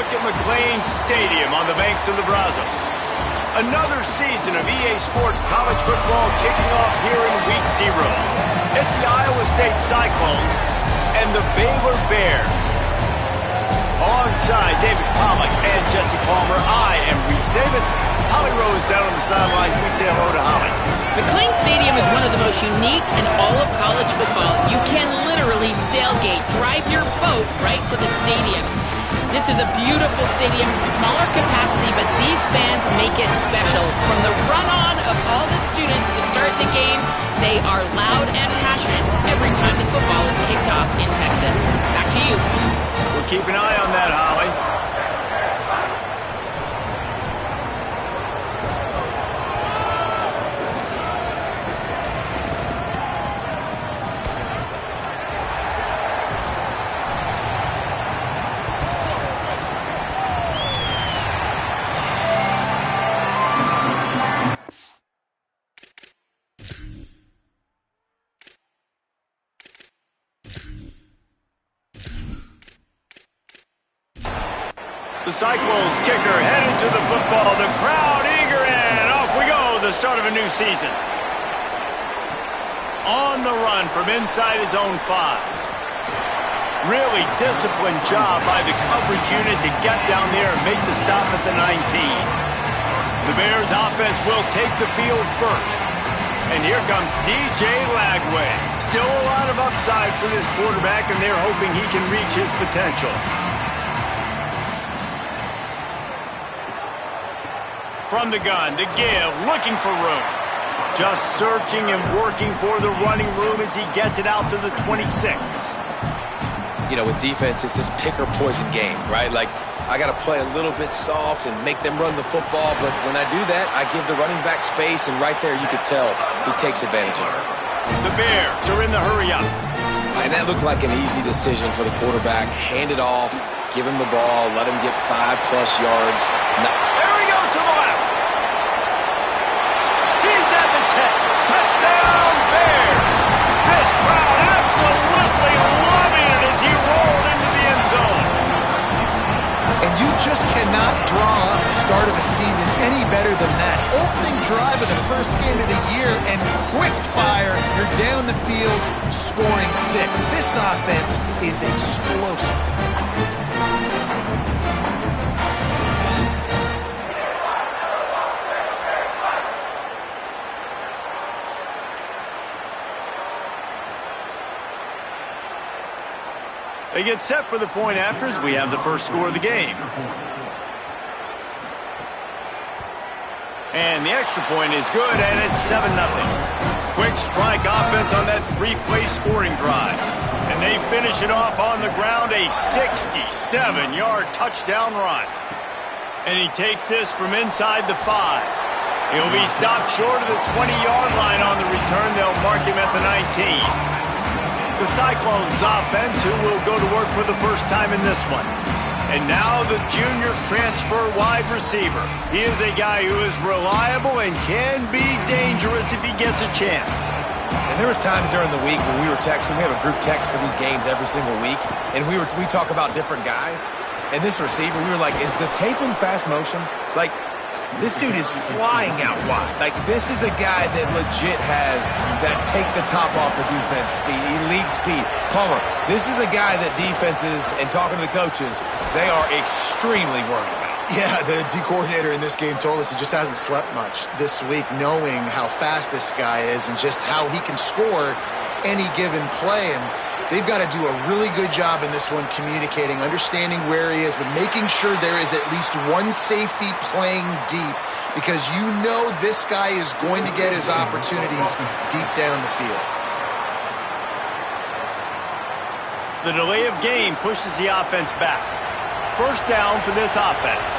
look at McLean Stadium on the banks of the Brazos. Another season of EA Sports college football kicking off here in Week 0. It's the Iowa State Cyclones and the Baylor Bears. Alongside David Pollack and Jesse Palmer, I am Reese Davis. Holly Rose down on the sidelines. We say hello to Holly. McLean Stadium is one of the most unique in all of college football. You can literally sailgate, drive your boat right to the stadium. This is a beautiful stadium, smaller capacity, but these fans make it special. From the run-on of all the students to start the game, they are loud and passionate every time the football is kicked off in Texas. Back to you. We'll keep an eye on that, Holly. The Cyclones kicker headed to the football. The crowd eager, and off we go. The start of a new season. On the run from inside his own 5. Really disciplined job by the coverage unit to get down there and make the stop at the 19. The Bears offense will take the field first. And here comes DJ Lagway. Still a lot of upside for this quarterback, and they're hoping he can reach his potential. From the gun, the give, looking for room. Just searching and working for the running room as he gets it out to the 26. You know, with defense, it's this pick-or-poison game, right? Like, I got to play a little bit soft and make them run the football, but when I do that, I give the running back space, and right there you could tell he takes advantage of it. The Bears are in the hurry-up. And that looks like an easy decision for the quarterback. Hand it off, give him the ball, let him get 5+ yards. There he goes to the left. He's at the 10. Touchdown, Bears. This crowd absolutely loving it as he rolled into the end zone. And you just cannot draw up the start of a season any better than that. Opening drive of the first game of the year and quick fire. You're down the field scoring 6. This offense is explosive. They get set for the point after as we have the first score of the game. And the extra point is good, and it's 7-0. Quick strike offense on that 3-play scoring drive. And they finish it off on the ground, a 67-yard touchdown run. And he takes this from inside the 5. He'll be stopped short of the 20-yard line on the return. They'll mark him at the 19. The Cyclones offense, who will go to work for the first time in this one. And now the junior transfer wide receiver. He is a guy who is reliable and can be dangerous if he gets a chance. And there was times during the week when we were texting. We have a group text for these games every single week. And we talk about different guys. And this receiver, we were like, is the tape in fast motion? Like, this dude is flying out wide. Like, this is a guy that legit has that take the top off the defense speed, elite speed. Palmer, this is a guy that defenses, and talking to the coaches, they are extremely worried about. Yeah, the D coordinator in this game told us he just hasn't slept much this week, knowing how fast this guy is and just how he can score any given play. And they've got to do a really good job in this one communicating, understanding where he is, but making sure there is at least one safety playing deep, because you know this guy is going to get his opportunities deep down the field. The delay of game pushes the offense back. First down for this offense.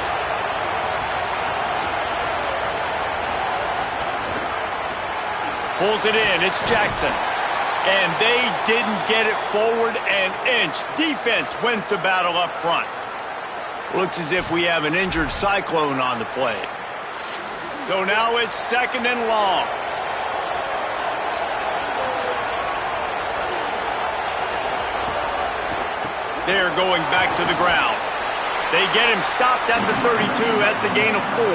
Pulls it in. It's Jackson. And they didn't get it forward an inch. Defense wins the battle up front. Looks as if we have an injured Cyclone on the play. So now it's 2nd and long. They're going back to the ground. They get him stopped at the 32. That's a gain of 4.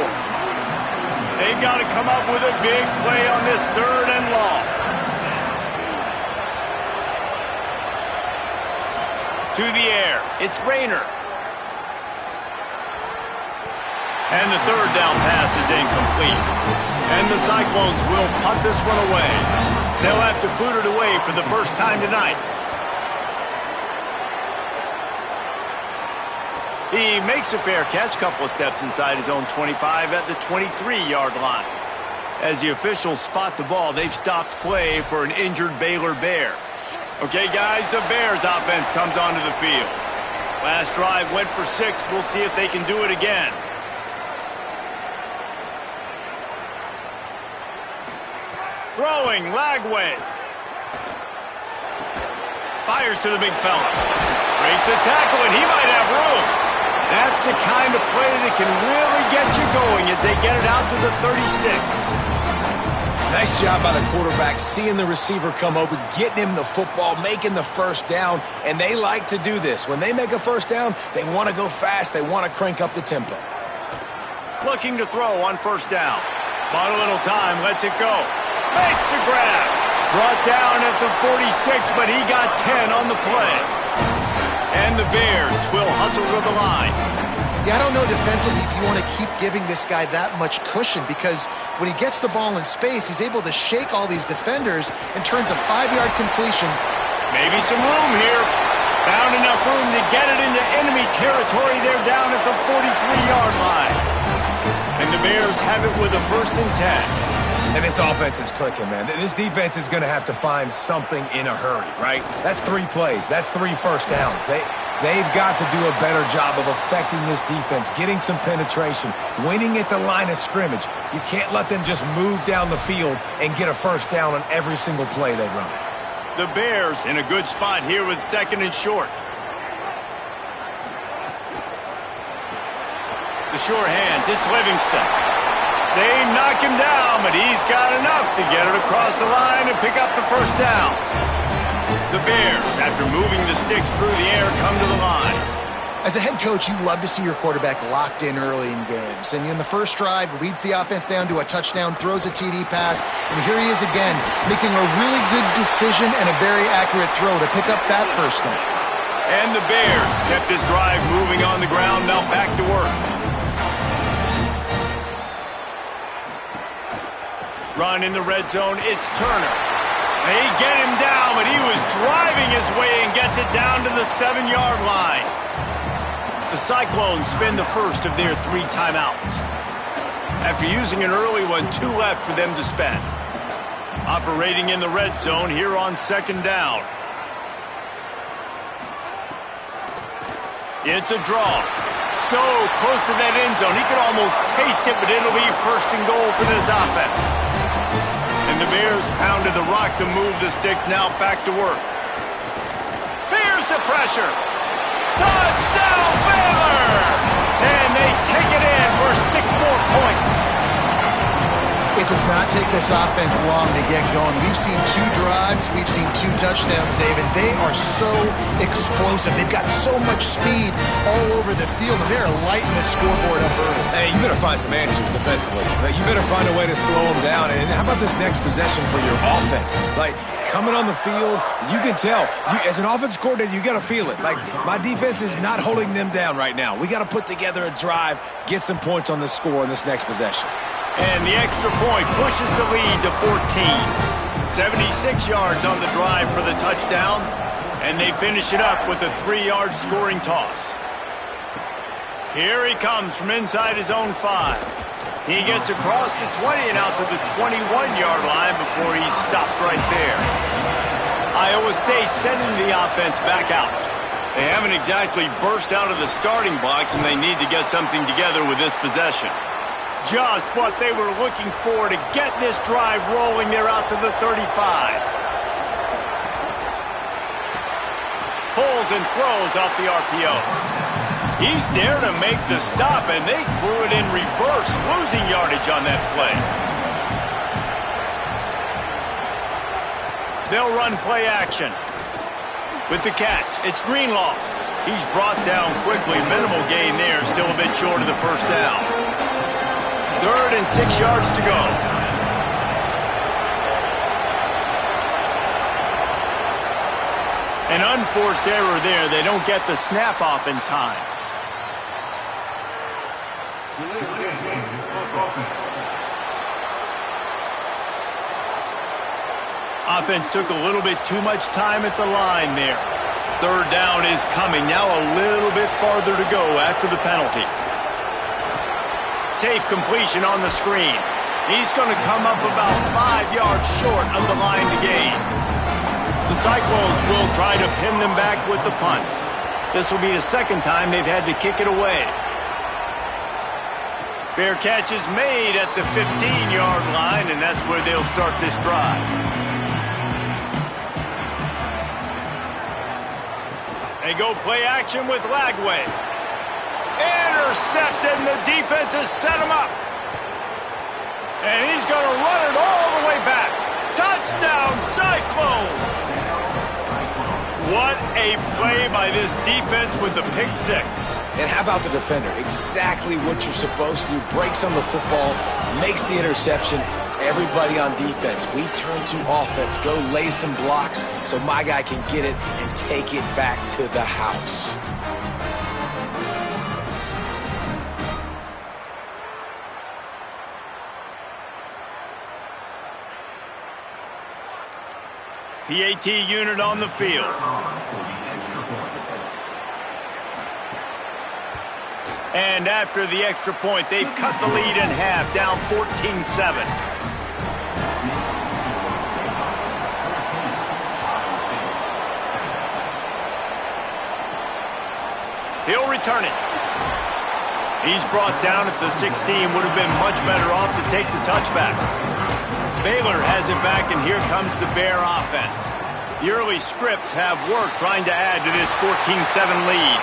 They've got to come up with a big play on this 3rd and long. To the air. It's Rayner. And the 3rd down pass is incomplete. And the Cyclones will punt this one away. They'll have to boot it away for the first time tonight. He makes a fair catch, couple of steps inside his own 25 at the 23-yard line. As the officials spot the ball, they've stopped play for an injured Baylor Bear. Okay, guys, the Bears offense comes onto the field. Last drive went for 6. We'll see if they can do it again. Throwing, Lagway. Fires to the big fella. Breaks a tackle, and he might have room. That's the kind of play that can really get you going as they get it out to the 36. Nice job by the quarterback, seeing the receiver come open, getting him the football, making the first down, and they like to do this. When they make a first down, they want to go fast. They want to crank up the tempo. Looking to throw on first down. Bought a little time, lets it go. Makes the grab. Brought down at the 46, but he got 10 on the play. And the Bears will hustle to the line. Yeah, I don't know defensively if you want to keep giving this guy that much cushion, because when he gets the ball in space, he's able to shake all these defenders and turns a 5-yard completion. Maybe some room here. Found enough room to get it into enemy territory. They're down at the 43-yard line. And the Bears have it with a 1st and 10. And this offense is clicking, man. This defense is going to have to find something in a hurry, right? That's 3 plays. That's 3 first downs. They've got to do a better job of affecting this defense, getting some penetration, winning at the line of scrimmage. You can't let them just move down the field and get a first down on every single play they run. The Bears in a good spot here with 2nd and short. The sure hands, it's Livingston. They knock him down, but he's got enough to get it across the line and pick up the first down. The Bears, after moving the sticks through the air, come to the line. As a head coach, you love to see your quarterback locked in early in games. And in the first drive, leads the offense down to a touchdown, throws a TD pass, and here he is again, making a really good decision and a very accurate throw to pick up that first down. And the Bears kept this drive moving on the ground, now back to work. Run in the red zone, it's Turner. They get him down, but he was driving his way and gets it down to the 7-yard line. The Cyclones spend the first of their 3 timeouts. After using an early one, 2 left for them to spend. Operating in the red zone here on 2nd down. It's a draw. So close to that end zone. He could almost taste it, but it'll be 1st and goal for this offense. And the Bears pounded the rock to move the sticks, now back to work. Bears the pressure. Touchdown, Baylor! And they take it in for 6 more points. It does not take this offense long to get going. We've seen 2 drives. We've seen 2 touchdowns, David. They are so explosive. They've got so much speed all over the field, and they're lighting the scoreboard up early. Hey, you better find some answers defensively. You better find a way to slow them down. And how about this next possession for your offense? Like, coming on the field, you can tell. As an offense coordinator, you got to feel it. Like, my defense is not holding them down right now. We got to put together a drive, get some points on the score in this next possession. And the extra point pushes the lead to 14. 76 yards on the drive for the touchdown, and they finish it up with a 3-yard scoring toss. Here he comes from inside his own 5. He gets across the 20 and out to the 21-yard line before he's stopped right there. Iowa State sending the offense back out. They haven't exactly burst out of the starting blocks, and they need to get something together with this possession. Just what they were looking for to get this drive rolling. They're out to the 35. Pulls and throws off the RPO. He's there to make the stop, and they threw it in reverse, losing yardage on that play. They'll run play action. With the catch, it's Greenlaw. He's brought down quickly. Minimal gain there. Still a bit short of the first down. 3rd and 6 yards to go. An unforced error there. They don't get the snap off in time. Offense took a little bit too much time at the line there. 3rd down is coming. Now a little bit farther to go after the penalty. Safe completion on the screen. He's going to come up about 5 yards short of the line to gain. The Cyclones will try to pin them back with the punt. This will be the 2nd time they've had to kick it away. Fair catch is made at the 15-yard line, and that's where they'll start this drive. They go play action with Lagway. Intercepted, and the defense has set him up. And he's going to run it all the way back. Touchdown, Cyclones! What a play by this defense with the pick 6. And how about the defender? Exactly what you're supposed to do. Breaks on the football, makes the interception. Everybody on defense, we turn to offense. Go lay some blocks so my guy can get it and take it back to the house. PAT unit on the field. And after the extra point, they've cut the lead in half, down 14-7. He'll return it. He's brought down at the 16. Would have been much better off to take the touchback. Baylor has it back, and here comes the Bear offense. The early scripts have worked trying to add to this 14-7 lead.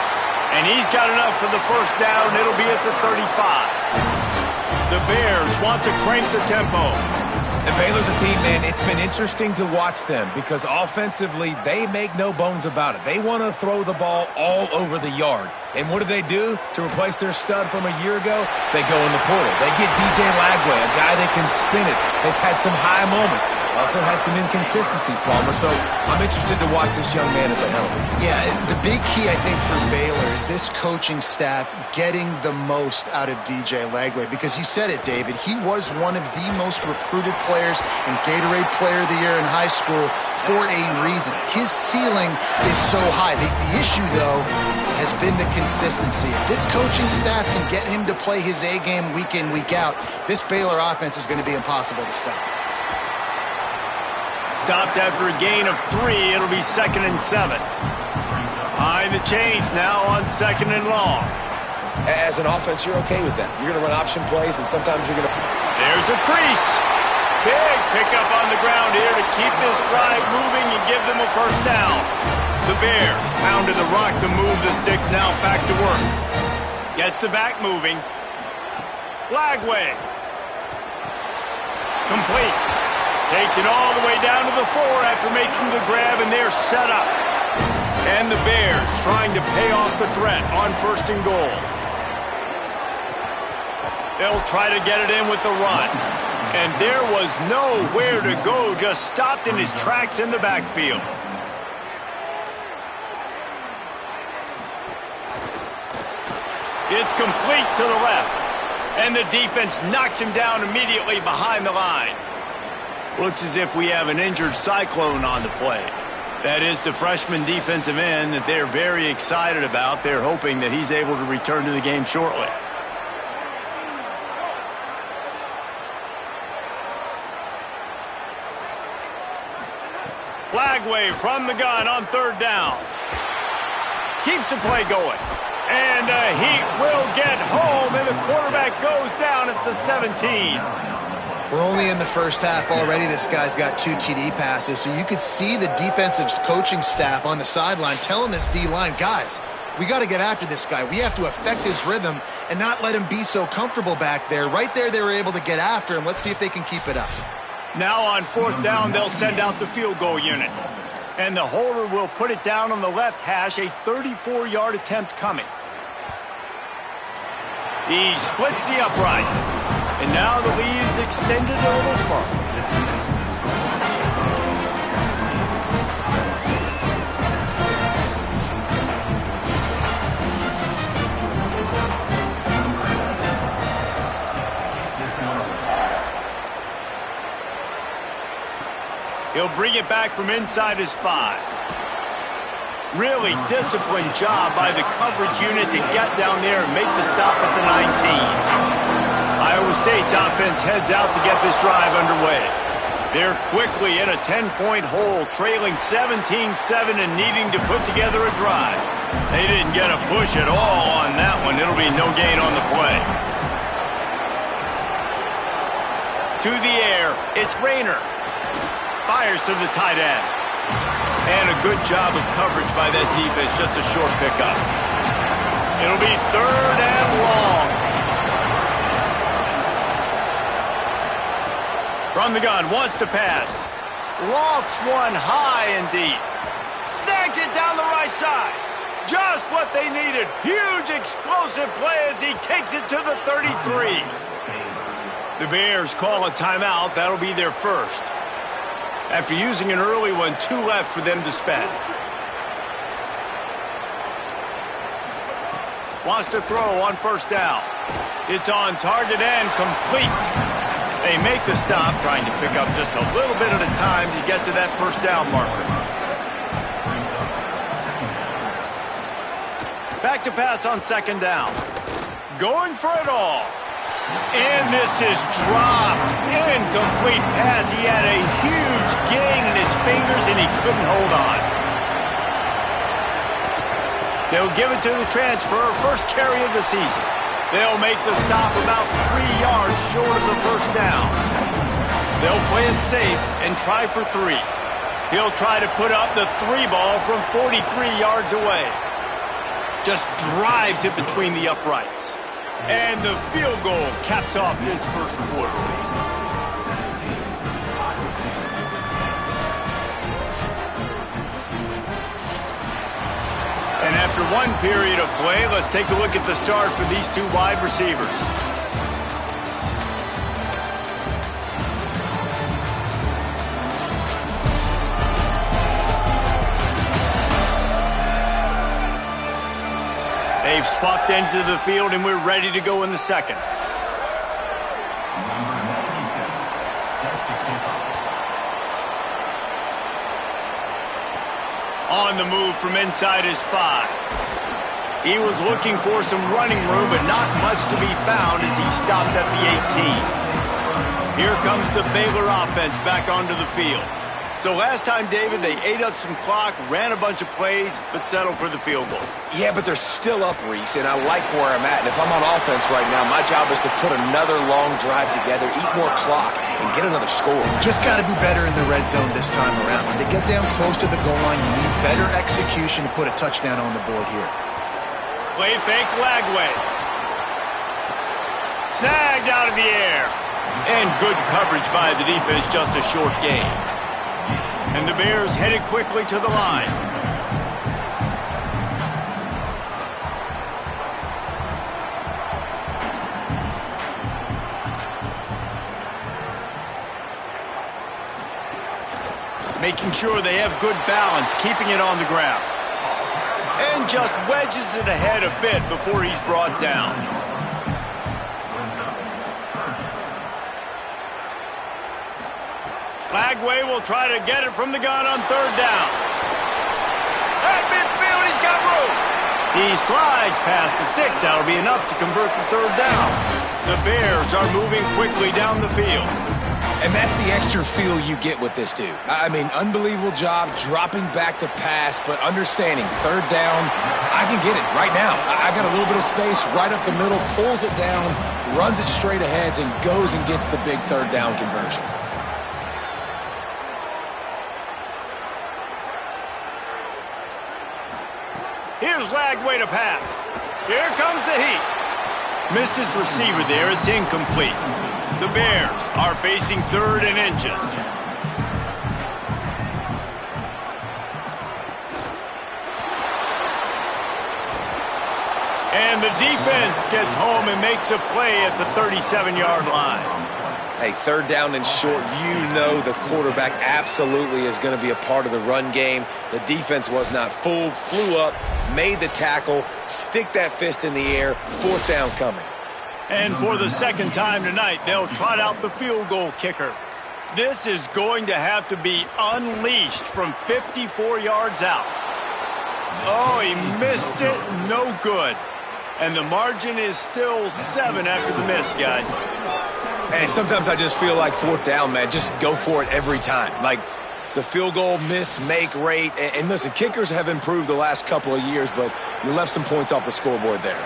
And he's got enough for the first down. It'll be at the 35. The Bears want to crank the tempo. And Baylor's a team, man, it's been interesting to watch them because offensively, they make no bones about it. They want to throw the ball all over the yard. And what do? To replace their stud from a year ago, they go in the portal. They get DJ Lagway, a guy that can spin it, has had some high moments, also had some inconsistencies, Palmer. So I'm interested to watch this young man at the helm. Yeah, the big key, I think, for Baylor is this coaching staff getting the most out of DJ Lagway. Because you said it, David, he was one of the most recruited players and Gatorade Player of the Year in high school for a reason. His ceiling is so high. The issue, though, has been the consistency. If this coaching staff can get him to play his A game week in, week out, this Baylor offense is going to be impossible to stop. Stopped after a gain of 3. It'll be 2nd and 7. Behind the chains now on 2nd and long. As an offense, you're okay with that. You're going to run option plays, and sometimes you're going to... There's a crease. Big pickup on the ground here to keep this drive moving and give them a first down. The Bears pounded the rock to move the sticks, now back to work. Gets the back moving. Lagway. Complete. Takes it all the way down to the 4 after making the grab, and they're set up. And the Bears trying to pay off the threat on 1st and goal. They'll try to get it in with the run. And there was nowhere to go, just stopped in his tracks in the backfield. It's complete to the left. And the defense knocks him down immediately behind the line. Looks as if we have an injured Cyclone on the play. That is the freshman defensive end that they're very excited about. They're hoping that he's able to return to the game shortly. Lagway from the gun on 3rd down. Keeps the play going. And he will get home, and the quarterback goes down at the 17. We're only in the first half already. This guy's got 2 TD passes, so you could see the defensive coaching staff on the sideline telling this D-line, guys, we got to get after this guy. We have to affect his rhythm and not let him be so comfortable back there. Right there, they were able to get after him. Let's see if they can keep it up. Now on 4th down, they'll send out the field goal unit. And the holder will put it down on the left hash, a 34-yard attempt coming. He splits the uprights. And now the lead is extended a little further. He'll bring it back from inside his 5. Really disciplined job by the coverage unit to get down there and make the stop at the 19. Iowa State's offense heads out to get this drive underway. They're quickly in a 10-point hole, trailing 17-7 and needing to put together a drive. They didn't get a push at all on that one. It'll be no gain on the play. To the air, it's Rayner. Fires to the tight end. And a good job of coverage by that defense, just a short pickup. It'll be 3rd and long. From the gun, wants to pass. Lofts one high and deep. Snags it down the right side. Just what they needed. Huge explosive play as he takes it to the 33. The Bears call a timeout. That'll be their first. After using an early one, 2 left for them to spend. Wants to throw on 1st down. It's on target and complete. They make the stop, trying to pick up just a little bit at a time to get to that 1st down marker. Back to pass on 2nd down. Going for it all. And this is dropped. Incomplete pass. He had a huge gain in his fingers and he couldn't hold on. They'll give it to the transfer, first carry of the season. They'll make the stop about 3 yards short of the 1st down. They'll play it safe and try for 3. He'll try to put up the 3 ball from 43 yards away. Just drives it between the uprights. And the field goal caps off this 1st quarter. And after 1 period of play, let's take a look at the start for these 2 wide receivers. They've swapped ends of the field, and we're ready to go in the 2nd. On the move from inside his 5. He was looking for some running room, but not much to be found as he stopped at the 18. Here comes the Baylor offense back onto the field. So last time, David, they ate up some clock, ran a bunch of plays, but settled for the field goal. Yeah, but they're still up, Reese, and I like where I'm at. And if I'm on offense right now, my job is to put another long drive together, eat more clock, and get another score. Just got to be better in the red zone this time around. When they get down close to the goal line, you need better execution to put a touchdown on the board here. Play fake Lagway. Snagged out of the air. And good coverage by the defense, just a short gain. And the Bears headed quickly to the line. Making sure they have good balance, keeping it on the ground. And just wedges it ahead a bit before he's brought down. Lagway will try to get it from the gun on 3rd down. At midfield, he's got room. He slides past the sticks. That'll be enough to convert the 3rd down. The Bears are moving quickly down the field. And that's the extra feel you get with this dude. I mean, unbelievable job dropping back to pass, but understanding 3rd down, I can get it right now. I got a little bit of space right up the middle, pulls it down, runs it straight ahead, and goes and gets the big 3rd down conversion. Here's Lagway to pass. Here comes the heat. Missed his receiver there. It's incomplete. The Bears are facing 3rd and inches. And the defense gets home and makes a play at the 37-yard line. Hey, third down and short, you know the quarterback absolutely is going to be a part of the run game. The defense was not fooled, flew up, made the tackle, stick that fist in the air, fourth down coming. And for the second time tonight, they'll trot out the field goal kicker. This is going to have to be unleashed from 54 yards out. Oh, he missed it. No good. And the margin is still 7 after the miss, guys. And sometimes I just feel like fourth down, man, just go for it every time. Like the field goal miss, make rate. And listen, kickers have improved the last couple of years, but you left some points off the scoreboard there.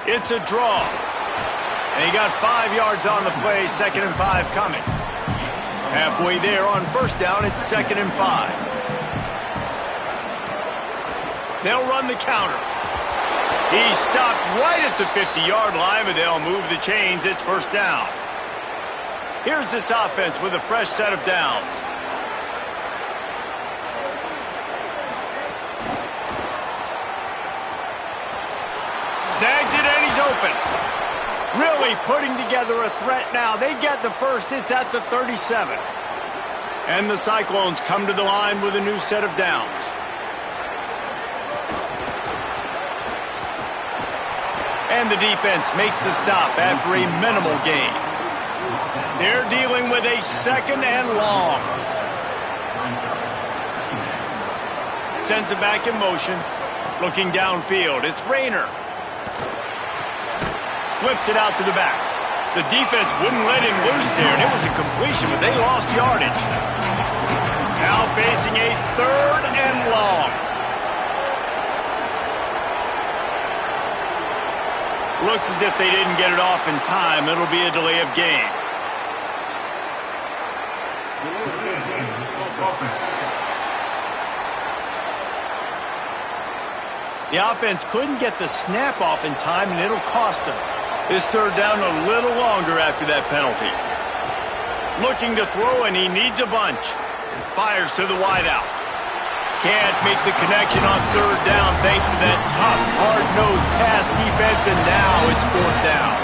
It's a draw. And he got 5 yards on the play, 2nd and 5 coming. Halfway there on first down, it's 2nd and 5. They'll run the counter. He stopped right at the 50-yard line, but they'll move the chains. It's first down. Here's this offense with a fresh set of downs. Snags it, and he's open. Really putting together a threat now. They get the first. It's at the 37. And the Cyclones come to the line with a new set of downs. And the defense makes the stop after a minimal gain. They're dealing with a 2nd and long. Sends it back in motion. Looking downfield. It's Rayner. Flips it out to the back. The defense wouldn't let him loose there, and it was a completion, but they lost yardage. Now facing a 3rd and long. Looks as if they didn't get it off in time. It'll be a delay of game. The offense couldn't get the snap off in time, and it'll cost them. This third down a little longer after that penalty. Looking to throw, and he needs a bunch. Fires to the wideout. Can't make the connection on third down thanks to that tough, hard-nosed pass defense, and now it's fourth down.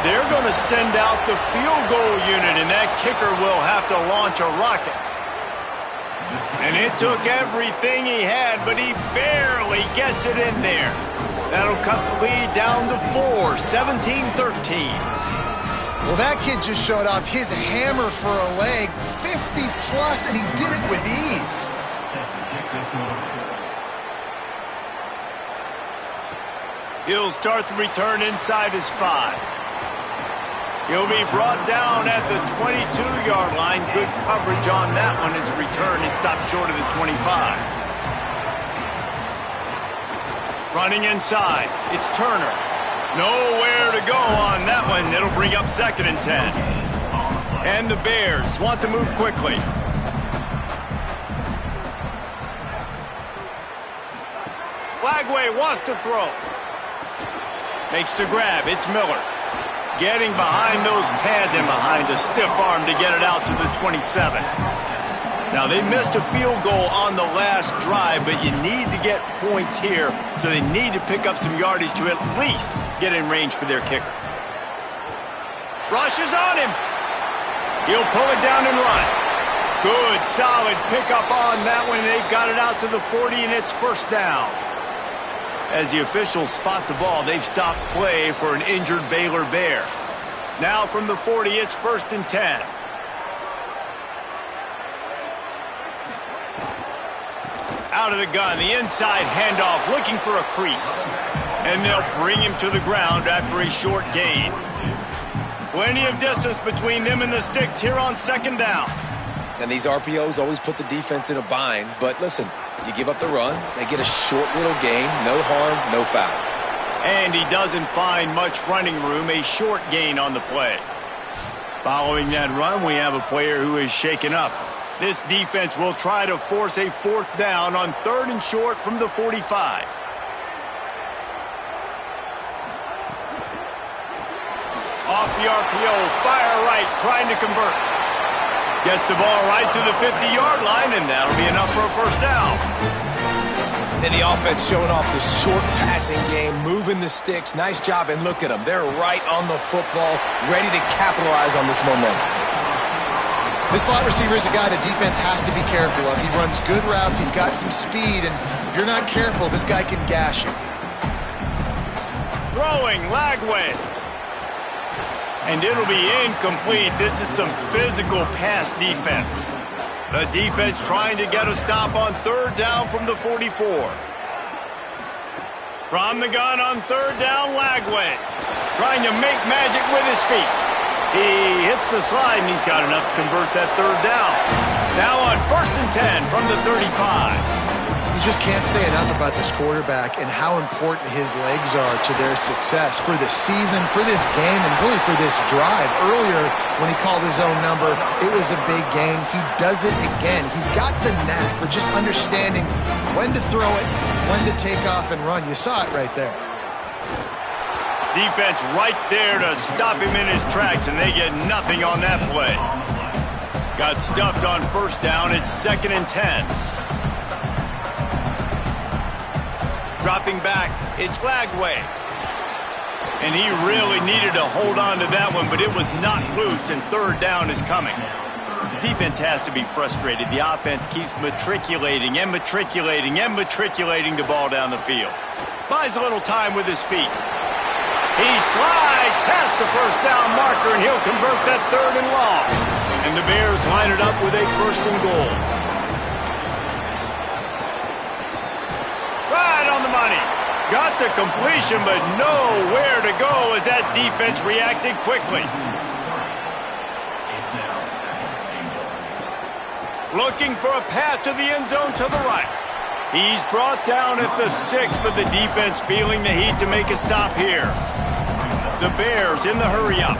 They're going to send out the field goal unit, and that kicker will have to launch a rocket. And it took everything he had, but he barely gets it in there. That'll cut the lead down to 4, 17-13. Well, that kid just showed off his hammer for a leg, 50-plus, and he did it with ease. He'll start the return inside his 5. He'll be brought down at the 22-yard line. Good coverage on that one. His return is stopped short of the 25. Running inside. It's Turner. Nowhere to go on that one. It'll bring up 2nd and 10. And the Bears want to move quickly. Flagway wants to throw. Makes the grab. It's Miller. Getting behind those pads and behind a stiff arm to get it out to the 27. Now, they missed a field goal on the last drive, but you need to get points here, so they need to pick up some yardage to at least get in range for their kicker. Rush is on him. He'll pull it down and run. Good, solid pickup on that one. They've got it out to the 40, and it's first down. As the officials spot the ball, they've stopped play for an injured Baylor Bear. Now from the 40, it's 1st and 10. Out of the gun, the inside handoff, looking for a crease. And they'll bring him to the ground after a short gain. Plenty of distance between them and the sticks here on 2nd down. And these RPOs always put the defense in a bind. But listen, you give up the run, they get a short little gain, no harm, no foul. And he doesn't find much running room, a short gain on the play. Following that run, we have a player who is shaken up. This defense will try to force a 4th down on 3rd and short from the 45. Off the RPO, fire right, trying to convert. Gets the ball right to the 50-yard line, and that'll be enough for a first down. And the offense showing off the short passing game, moving the sticks. Nice job, and look at them. They're right on the football, ready to capitalize on this momentum. This slot receiver is a guy the defense has to be careful of. He runs good routes. He's got some speed, and if you're not careful, this guy can gash you. Throwing, Lagway. And it'll be incomplete. This is some physical pass defense. The defense trying to get a stop on third down from the 44. From the gun on third down, Lagway. Trying to make magic with his feet. He hits the slide, and he's got enough to convert that third down. Now on 1st and 10 from the 35. You just can't say enough about this quarterback and how important his legs are to their success for this season, for this game, and really for this drive. Earlier, when he called his own number, it was a big gain. He does it again. He's got the knack for just understanding when to throw it, when to take off and run. You saw it right there. Defense right there to stop him in his tracks, and they get nothing on that play. Got stuffed on 1st down. It's 2nd and 10. Dropping back, it's Lagway. And he really needed to hold on to that one, but it was not loose, and third down is coming. Defense has to be frustrated. The offense keeps matriculating and matriculating and matriculating the ball down the field. Buys a little time with his feet. He slides past the 1st down marker, and he'll convert that 3rd and long. And the Bears line it up with a 1st and goal. Right on the money. Got the completion, but nowhere to go as that defense reacted quickly. Looking for a path to the end zone to the right. He's brought down at the 6, but the defense feeling the heat to make a stop here. The Bears in the hurry-up.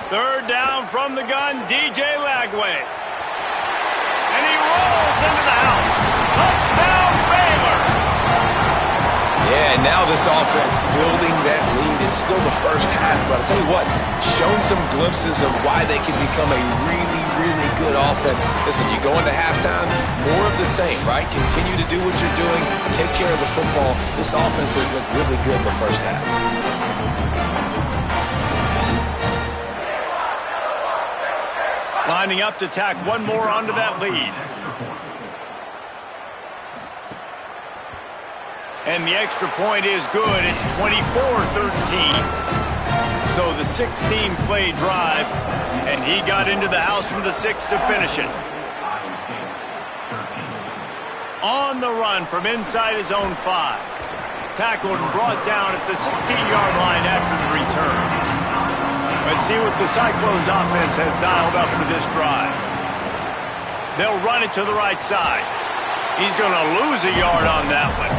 Third down from the gun, DJ Lagway. And he rolls into the house. Touchdown, Baylor! Yeah, and now this offense building that lead. It's still the first half, but I'll tell you what, shown some glimpses of why they can become a really, really good offense. Listen, you go into halftime, more of the same, right? Continue to do what you're doing, take care of the football. This offense has looked really good in the first half. Lining up to tack one more onto that lead. And the extra point is good. It's 24-13. So the 16-play drive, and he got into the house from the 6 to finish it. On the run from inside his own 5. Tackled and brought down at the 16-yard line after the return. Let's see what the Cyclones offense has dialed up for this drive. They'll run it to the right side. He's going to lose a yard on that one.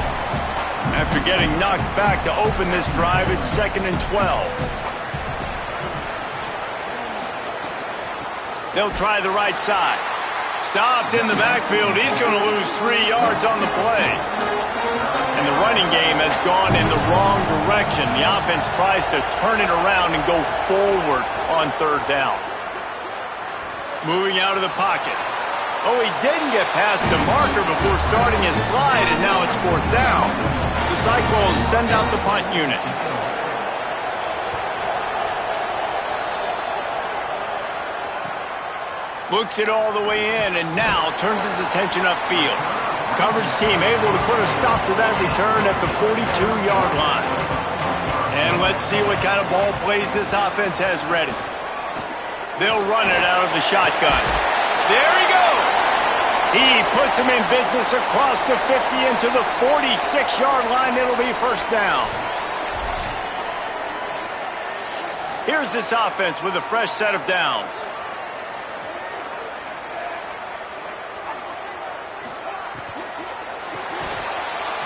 After getting knocked back to open this drive, it's 2nd and 12. They'll try the right side. Stopped in the backfield. He's going to lose 3 yards on the play. And the running game has gone in the wrong direction. The offense tries to turn it around and go forward on third down. Moving out of the pocket. Oh, he didn't get past the marker before starting his slide, and now it's 4th down. The Cyclones send out the punt unit. Looks it all the way in, and now turns his attention upfield. Coverage team able to put a stop to that return at the 42-yard line. And let's see what kind of ball plays this offense has ready. They'll run it out of the shotgun. There he goes. He puts him in business across the 50 into the 46-yard line. It'll be 1st down. Here's this offense with a fresh set of downs.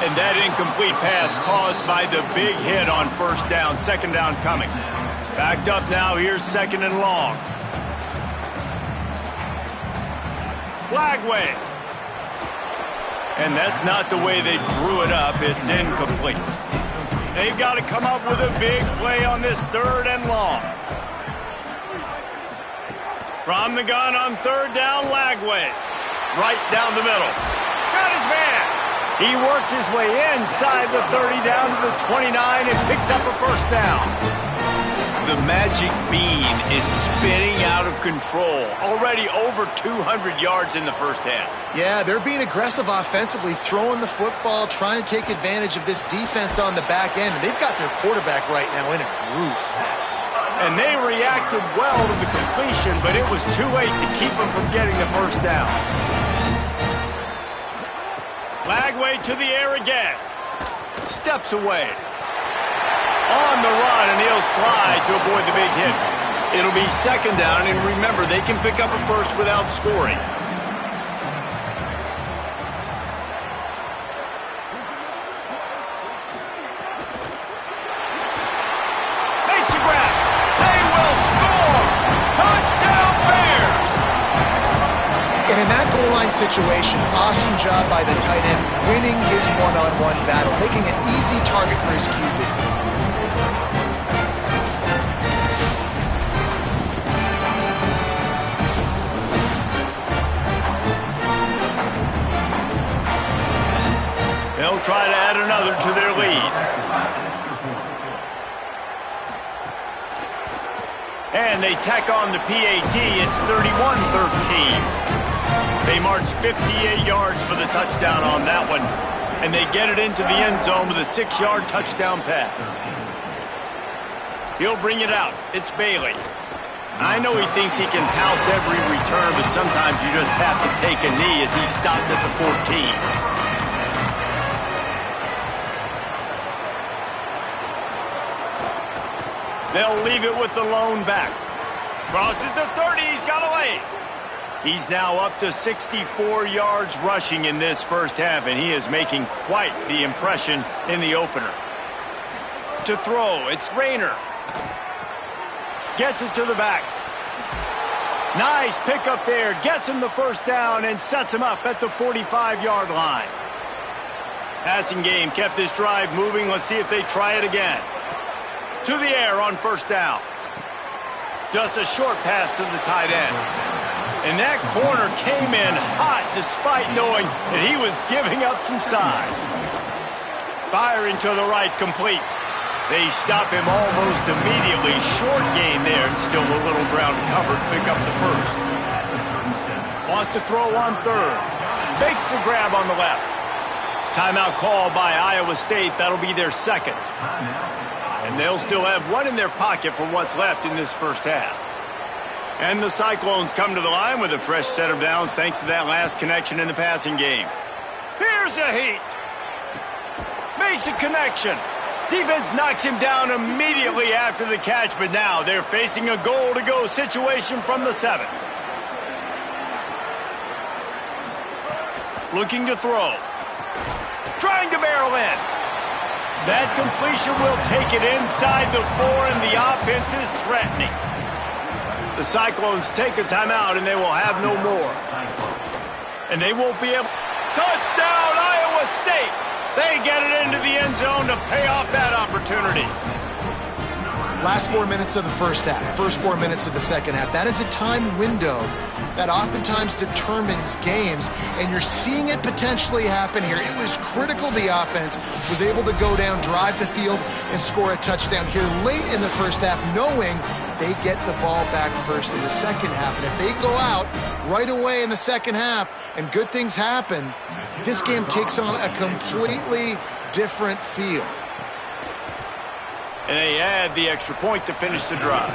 And that incomplete pass caused by the big hit on 1st down. 2nd down coming. Backed up now. Here's 2nd and long. Lagway. And that's not the way they drew it up. It's incomplete. They've got to come up with a big play on this 3rd and long. From the gun on 3rd down, Lagway. Right down the middle. Got his man. He works his way inside the 30 down to the 29 and picks up a 1st down. The magic bean is spinning out of control. Already over 200 yards in the 1st half. Yeah, they're being aggressive offensively, throwing the football, trying to take advantage of this defense on the back end. They've got their quarterback right now in a groove. And they reacted well to the completion, but it was too late to keep them from getting the 1st down. Lagway to the air again. Steps away. On the run, and he'll slide to avoid the big hit. It'll be 2nd down, and remember, they can pick up a 1st without scoring. Makes a grab. They will score! Touchdown, Bears! And in that goal line situation, awesome job by the tight end, winning his one-on-one battle, making an easy target for his QB. They'll try to add another to their lead. And they tack on the PAT. It's 31-13. They march 58 yards for the touchdown on that one. And they get it into the end zone with a 6-yard touchdown pass. He'll bring it out. It's Bailey. I know he thinks he can house every return, but sometimes you just have to take a knee as he stopped at the 14. They'll leave it with the lone back. Crosses the 30. He's got away. He's now up to 64 yards rushing in this 1st half, and he is making quite the impression in the opener. To throw, it's Rayner. Gets it to the back. Nice pickup there. Gets him the 1st down and sets him up at the 45-yard line. Passing game kept this drive moving. Let's see if they try it again. To the air on 1st down. Just a short pass to the tight end. And that corner came in hot despite knowing that he was giving up some size. Firing to the right, complete. They stop him almost immediately. Short gain there, and still a little ground to cover to pick up the 1st. Wants to throw on 3rd. Makes the grab on the left. Timeout call by Iowa State. That'll be their 2nd. And they'll still have one in their pocket for what's left in this 1st half. And the Cyclones come to the line with a fresh set of downs thanks to that last connection in the passing game. Here's a heat. Makes a connection. Defense knocks him down immediately after the catch, but now they're facing a goal-to-go situation from the 7. Looking to throw. Trying to barrel in. That completion will take it inside the 4, and the offense is threatening. The Cyclones take a timeout, and they will have no more. And they won't be able... Touchdown, Iowa State! They get it into the end zone to pay off that opportunity. Last 4 minutes of the 1st half, first 4 minutes of the 2nd half. That is a time window that oftentimes determines games, and you're seeing it potentially happen here. It was critical the offense was able to go down, drive the field, and score a touchdown here late in the 1st half, knowing they get the ball back first in the 2nd half. And if they go out right away in the 2nd half and good things happen, this game takes on a completely different feel. And they add the extra point to finish the drive.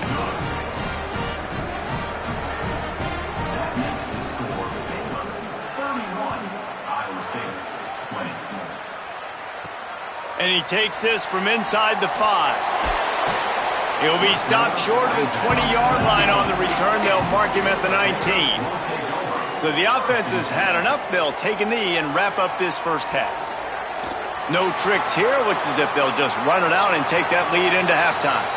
And he takes this from inside the 5. He'll be stopped short of the 20-yard line on the return. They'll mark him at the 19. So the offense has had enough. They'll take a knee and wrap up this 1st half. No tricks here. Looks as if they'll just run it out and take that lead into halftime.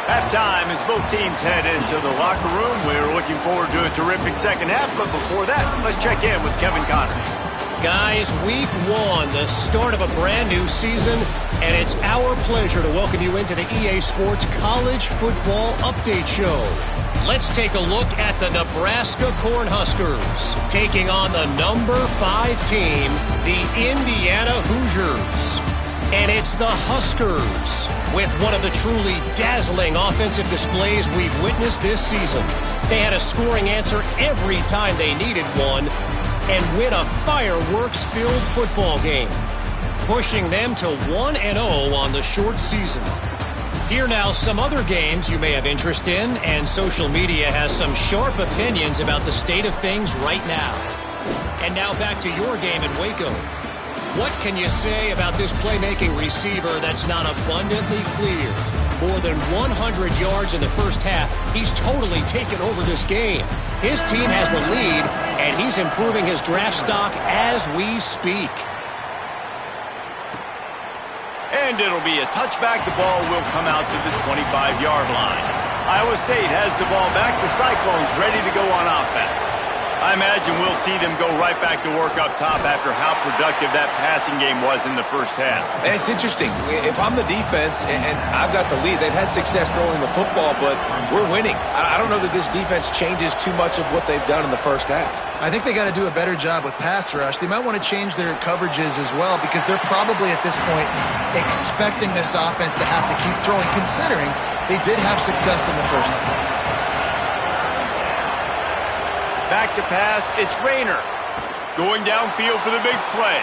Halftime as both teams head into the locker room. We're looking forward to a terrific 2nd half. But before that, let's check in with Kevin Connors. Guys, week 1, the start of a brand new season. And it's our pleasure to welcome you into the EA Sports College Football Update Show. Let's take a look at the Nebraska Cornhuskers taking on the number 5 team, the Indiana Hoosiers. And it's the Huskers with one of the truly dazzling offensive displays we've witnessed this season. They had a scoring answer every time they needed one and win a fireworks-filled football game, pushing them to 1-0 on the short season. Here now, some other games you may have interest in, and social media has some sharp opinions about the state of things right now. And now back to your game in Waco. What can you say about this playmaking receiver that's not abundantly clear? More than 100 yards in the first half, he's totally taken over this game. His team has the lead, and he's improving his draft stock as we speak. And it'll be a touchback. The ball will come out to the 25-yard line. Iowa State has the ball back. The Cyclones ready to go on offense. I imagine we'll see them go right back to work up top after how productive that passing game was in the first half. And it's interesting. If I'm the defense and I've got the lead, they've had success throwing the football, but we're winning. I don't know that this defense changes too much of what they've done in the first half. I think they got to do a better job with pass rush. They might want to change their coverages as well because they're probably at this point expecting this offense to have to keep throwing, considering they did have success in the first half. Back to pass, it's Rayner. Going downfield for the big play.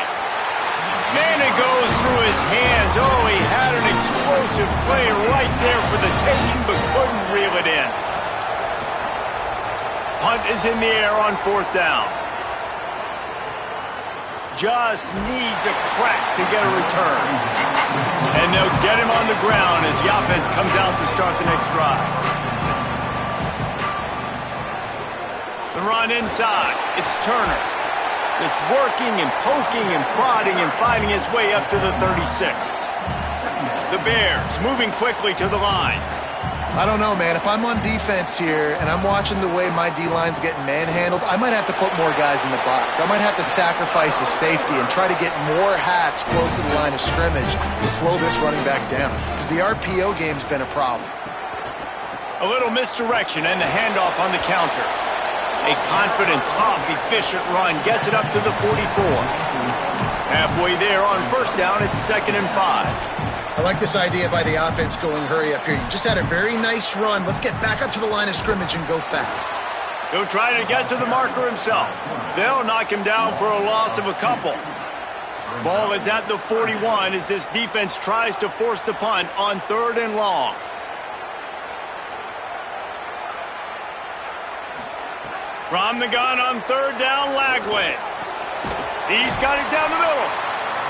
Man, it goes through his hands. Oh, he had an explosive play right there for the taking, but couldn't reel it in. Punt is in the air on 4th down. Just needs a crack to get a return. And they'll get him on the ground as the offense comes out to start the next drive. The run inside. It's Turner. Just working and poking and prodding and finding his way up to the 36. The Bears moving quickly to the line. I don't know, man. If I'm on defense here and I'm watching the way my D-line's getting manhandled, I might have to put more guys in the box. I might have to sacrifice a safety and try to get more hats close to the line of scrimmage to slow this running back down because the RPO game's been a problem. A little misdirection and the handoff on the counter. A confident, tough, efficient run gets it up to the 44. Halfway there on 1st down, it's 2nd and 5. I like this idea by the offense going hurry up here. You just had a very nice run. Let's get back up to the line of scrimmage and go fast. He'll try to get to the marker himself. They'll knock him down for a loss of a couple. Ball is at the 41 as this defense tries to force the punt on 3rd and long. From the gun on 3rd down, Lagway. He's got it down the middle.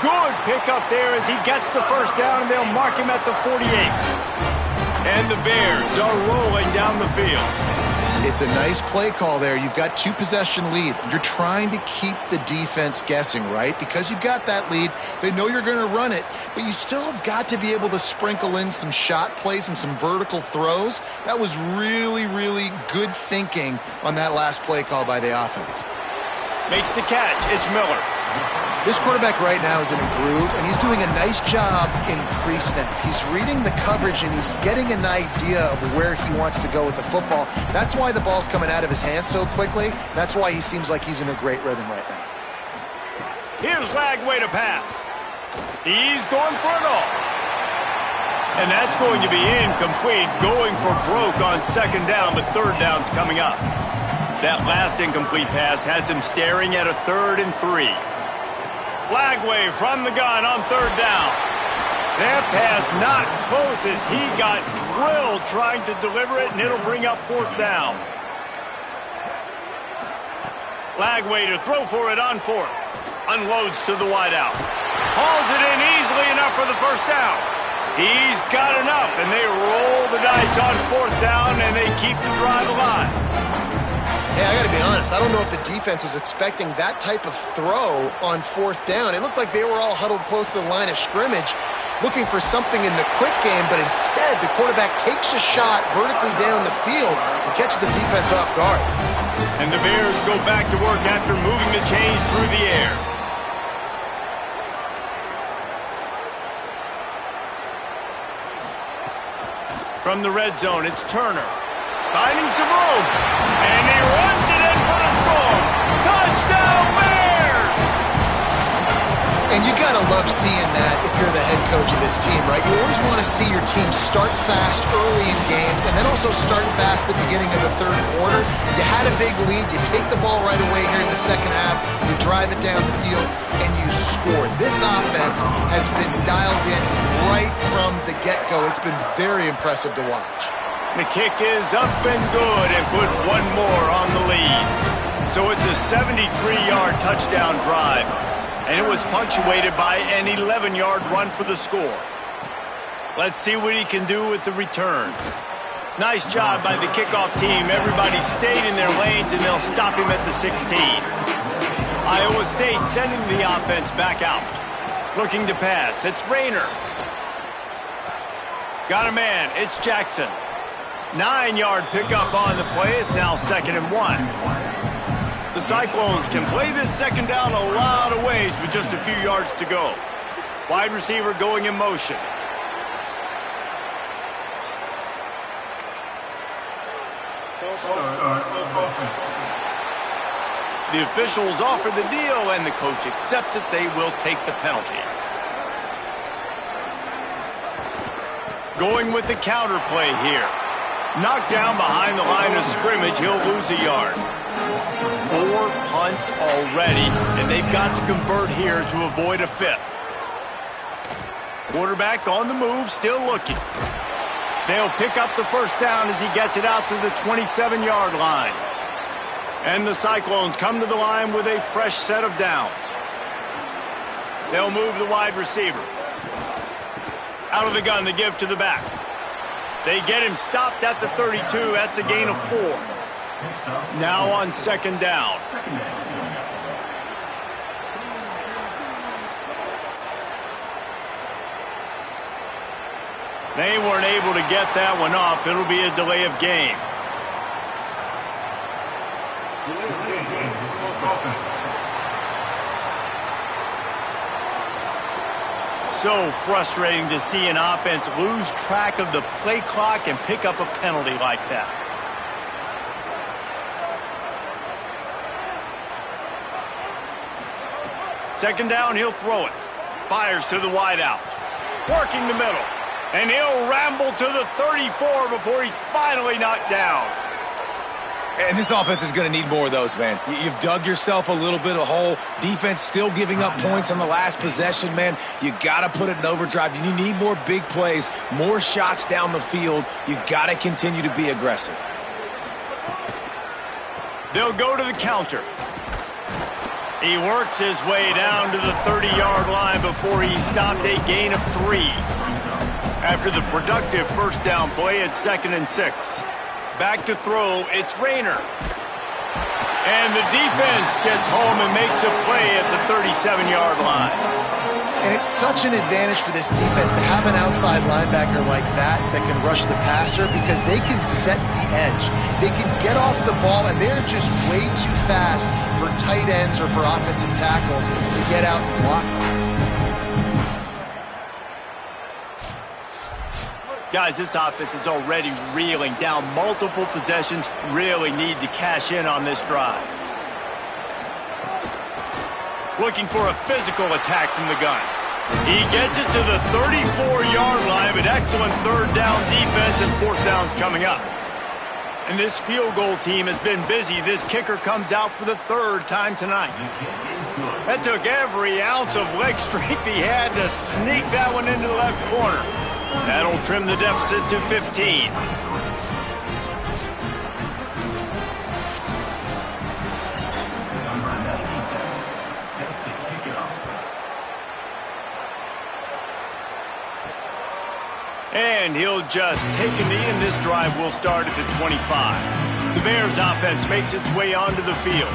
Good pickup there as he gets the 1st down, and they'll mark him at the 48. And the Bears are rolling down the field. It's a nice play call there. You've got 2-possession lead. You're trying to keep the defense guessing, right? Because you've got that lead. They know you're going to run it, but you still have got to be able to sprinkle in some shot plays and some vertical throws. That was really, really good thinking on that last play call by the offense. Makes the catch. It's Miller. This quarterback right now is in a groove, and he's doing a nice job in pre-snap. He's reading the coverage, and he's getting an idea of where he wants to go with the football. That's why the ball's coming out of his hands so quickly. That's why he seems like he's in a great rhythm right now. Here's Lagway to pass. He's going for it all. And that's going to be incomplete, going for broke on 2nd down, but 3rd down's coming up. That last incomplete pass has him staring at a 3rd and 3. Lagway from the gun on 3rd down. That pass not close as he got drilled trying to deliver it, and it'll bring up 4th down. Lagway to throw for it on 4th. Unloads to the wideout. Hauls it in easily enough for the 1st down. He's got enough, and they roll the dice on 4th down, and they keep the drive alive. Hey, I got to be honest. I don't know if the defense was expecting that type of throw on 4th down. It looked like they were all huddled close to the line of scrimmage, looking for something in the quick game, but instead the quarterback takes a shot vertically down the field and catches the defense off guard. And the Bears go back to work after moving the chains through the air. From the red zone, it's Turner. Finding some room. And he runs it in for the score. Touchdown, Bears! And you got to love seeing that if you're the head coach of this team, right? You always want to see your team start fast early in games and then also start fast at the beginning of the third quarter. You had a big lead. You take the ball right away here in the second half. You drive it down the field, and you score. This offense has been dialed in right from the get-go. It's been very impressive to watch. The kick is up and good and put one more on the lead. So it's a 73-yard touchdown drive. And it was punctuated by an 11-yard run for the score. Let's see what he can do with the return. Nice job by the kickoff team. Everybody stayed in their lanes, and they'll stop him at the 16. Iowa State sending the offense back out. Looking to pass. It's Rayner. Got a man. It's Jackson. 9-yard pickup on the play. It's now 2nd and 1. The Cyclones can play this second down a lot of ways with just a few yards to go. Wide receiver going in motion. The officials offer the deal, and the coach accepts it. They will take the penalty. Going with the counter play here. Knocked down behind the line of scrimmage. He'll lose a yard. 4 punts already, and they've got to convert here to avoid a 5th. Quarterback on the move, still looking. They'll pick up the first down as he gets it out to the 27-yard line. And the Cyclones come to the line with a fresh set of downs. They'll move the wide receiver. Out of the gun to give to the back. They get him stopped at the 32. That's a gain of 4. Now on 2nd down. They weren't able to get that one off. It'll be a delay of game. So frustrating to see an offense lose track of the play clock and pick up a penalty like that. Second down, he'll throw it. Fires to the wideout. Working the middle. And he'll ramble to the 34 before he's finally knocked down. And this offense is going to need more of those, man. You've dug yourself a little bit of hole. Defense still giving up points on the last possession, man. You got to put it in overdrive. You need more big plays, more shots down the field. You got to continue to be aggressive. They'll go to the counter. He works his way down to the 30-yard line before he stopped, a gain of 3. After the productive first down play, it's 2nd and 6. Back to throw, it's Rayner. And the defense gets home and makes a play at the 37-yard line. And it's such an advantage for this defense to have an outside linebacker like that can rush the passer because they can set the edge. They can get off the ball, and they're just way too fast for tight ends or for offensive tackles to get out and block. Guys, this offense is already reeling down multiple possessions. Really need to cash in on this drive. Looking for a physical attack from the gun. He gets it to the 34-yard line, but excellent third down defense, and 4th down's coming up. And this field goal team has been busy. This kicker comes out for the 3rd time tonight. That took every ounce of leg strength he had to sneak that one into the left corner. That'll trim the deficit to 15. And he'll just take a knee, and this drive will start at the 25. The Bears offense makes its way onto the field.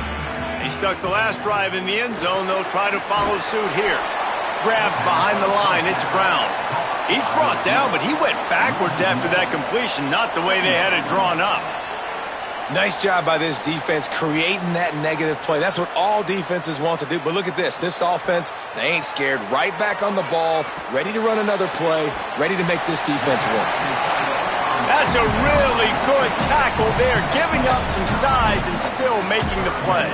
They stuck the last drive in the end zone. They'll try to follow suit here. Grabbed behind the line, it's Brown. He's brought down, but he went backwards after that completion, not the way they had it drawn up. Nice job by this defense creating that negative play. That's what all defenses want to do. But look at this. This offense, they ain't scared. Right back on the ball, ready to run another play, ready to make this defense work. That's a really good tackle there, giving up some size and still making the play.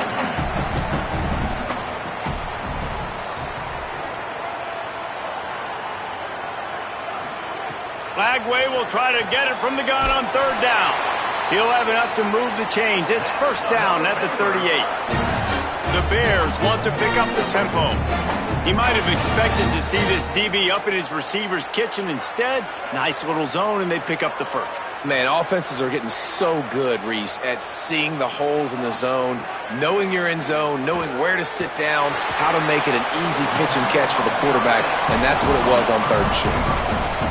Lagway will try to get it from the gun on third down. He'll have enough to move the chains. It's first down at the 38. The Bears want to pick up the tempo. He might have expected to see this DB up in his receiver's kitchen. Instead, nice little zone, and they pick up the first. Man, offenses are getting so good, Reese, at seeing the holes in the zone, knowing you're in zone, knowing where to sit down, how to make it an easy pitch and catch for the quarterback, and that's what it was on third and short.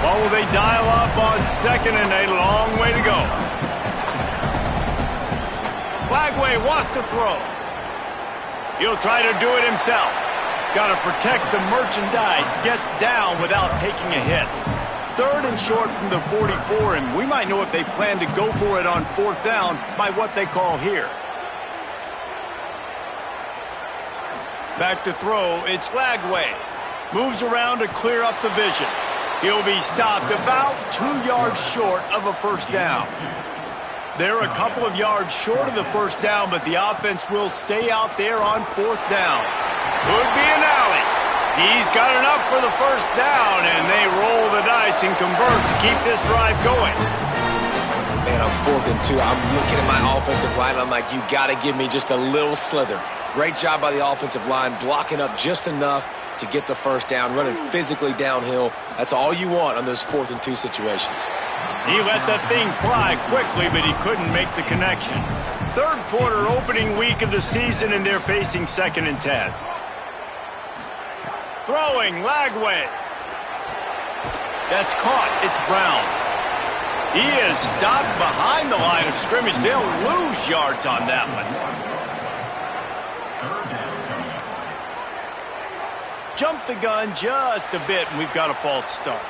Well, will they dial up on second and a long way to go? Lagway wants to throw. He'll try to do it himself. Got to protect the merchandise. Gets down without taking a hit. Third and short from the 44, and we might know if they plan to go for it on fourth down by what they call here. Back to throw, it's Lagway. Moves around to clear up the vision. He'll be stopped about 2 yards short of a first down. They're a couple of yards short of the first down, but the offense will stay out there on fourth down. Could be an alley. He's got enough for the first down, and they roll the dice and convert to keep this drive going. Man, on 4th and 2, I'm looking at my offensive line, and I'm like, you got to give me just a little slither. Great job by the offensive line, blocking up just enough to get the first down, running physically downhill. That's all you want on those 4th and 2 situations. He let that thing fly quickly, but he couldn't make the connection. Third quarter opening week of the season, and they're facing 2nd and 10. Throwing, Lagway. That's caught. It's Brown. He is stopped behind the line of scrimmage. They'll lose yards on that one. Jump the gun just a bit, and we've got a false start.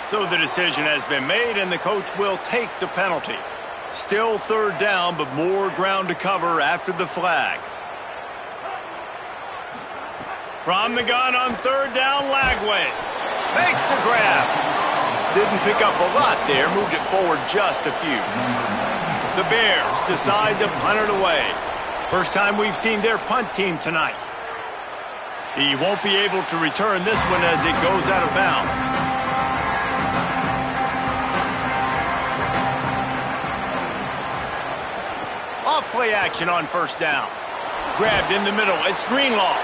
So the decision has been made, and the coach will take the penalty. Still third down, but more ground to cover after the flag. From the gun on third down, Lagway makes the grab. Didn't pick up a lot there, moved it forward just a few. The Bears decide to punt it away. First time we've seen their punt team tonight. He won't be able to return this one as it goes out of bounds. Off-play action on first down. Grabbed in the middle. It's Greenlaw.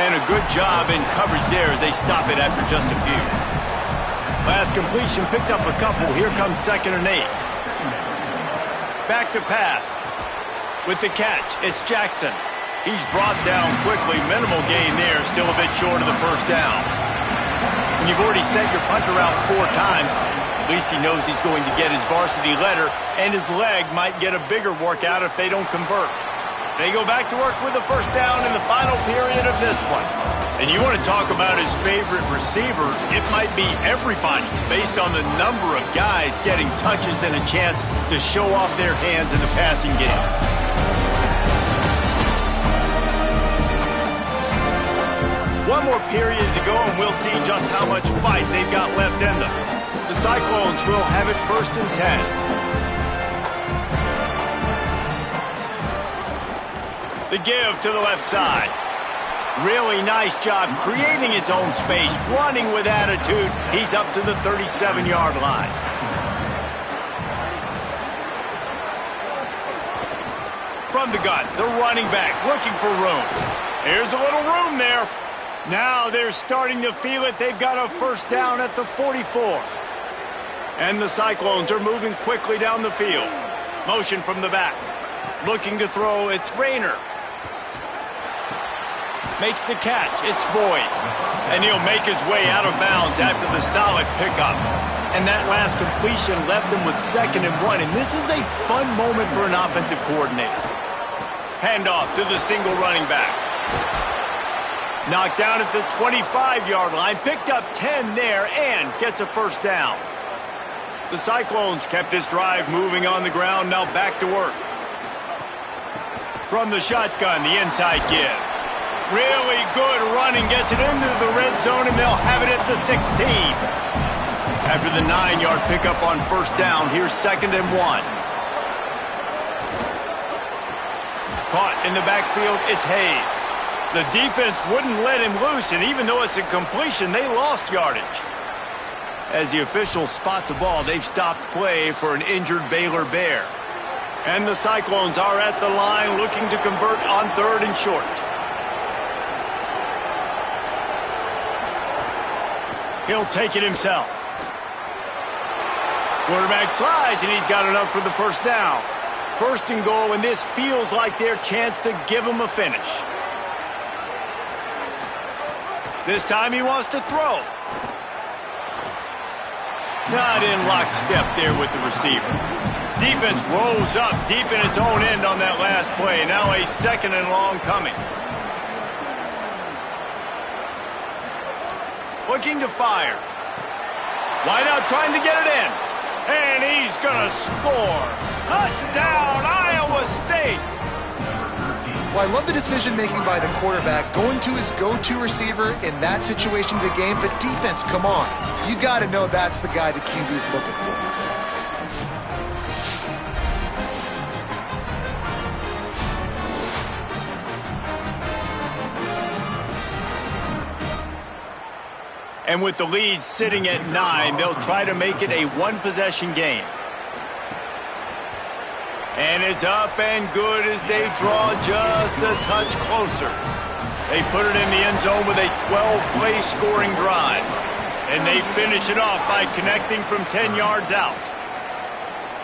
And a good job in coverage there as they stop it after just a few. Last completion picked up a couple. Here comes 2nd and 8. Back to pass. With the catch, it's Jackson. He's brought down quickly. Minimal gain there. Still a bit short of the first down. When you've already sent your punter out 4 times, at least he knows he's going to get his varsity letter, and his leg might get a bigger workout if they don't convert. They go back to work with the first down in the final period of this one. And you want to talk about his favorite receiver, it might be everybody based on the number of guys getting touches and a chance to show off their hands in the passing game. One more period to go, and we'll see just how much fight they've got left in them. The Cyclones will have it 1st and 10. The give to the left side. Really nice job creating his own space, running with attitude. He's up to the 37-yard line. From the gun, the running back looking for room. Here's a little room there. Now they're starting to feel it. They've got a first down at the 44. And the Cyclones are moving quickly down the field. Motion from the back. Looking to throw, it's Rayner. Makes the catch, it's Boyd. And he'll make his way out of bounds after the solid pickup. And that last completion left him with 2nd and 1. And this is a fun moment for an offensive coordinator. Handoff to the single running back. Knocked down at the 25-yard line. Picked up 10 there and gets a first down. The Cyclones kept this drive moving on the ground, now back to work. From the shotgun, the inside give. Really good running, gets it into the red zone, and they'll have it at the 16. After the 9-yard pickup on first down, here's 2nd and 1. Caught in the backfield, it's Hayes. The defense wouldn't let him loose, and even though it's a completion, they lost yardage. As the officials spot the ball, they've stopped play for an injured Baylor Bear. And the Cyclones are at the line looking to convert on 3rd and short. He'll take it himself. Quarterback slides, and he's got enough for the first down. 1st and goal, and this feels like their chance to give him a finish. This time he wants to throw. Not in lockstep there with the receiver. Defense rolls up deep in its own end on that last play. Now a 2nd and long coming. Looking to fire. Wide out trying to get it in. And he's going to score. Touchdown, Iowa State. Well, I love the decision-making by the quarterback, going to his go-to receiver in that situation of the game. But defense, come on. You got to know that's the guy the QB's looking for. And with the lead sitting at 9, they'll try to make it a one-possession game. And it's up and good as they draw just a touch closer. They put it in the end zone with a 12-play scoring drive. And they finish it off by connecting from 10 yards out.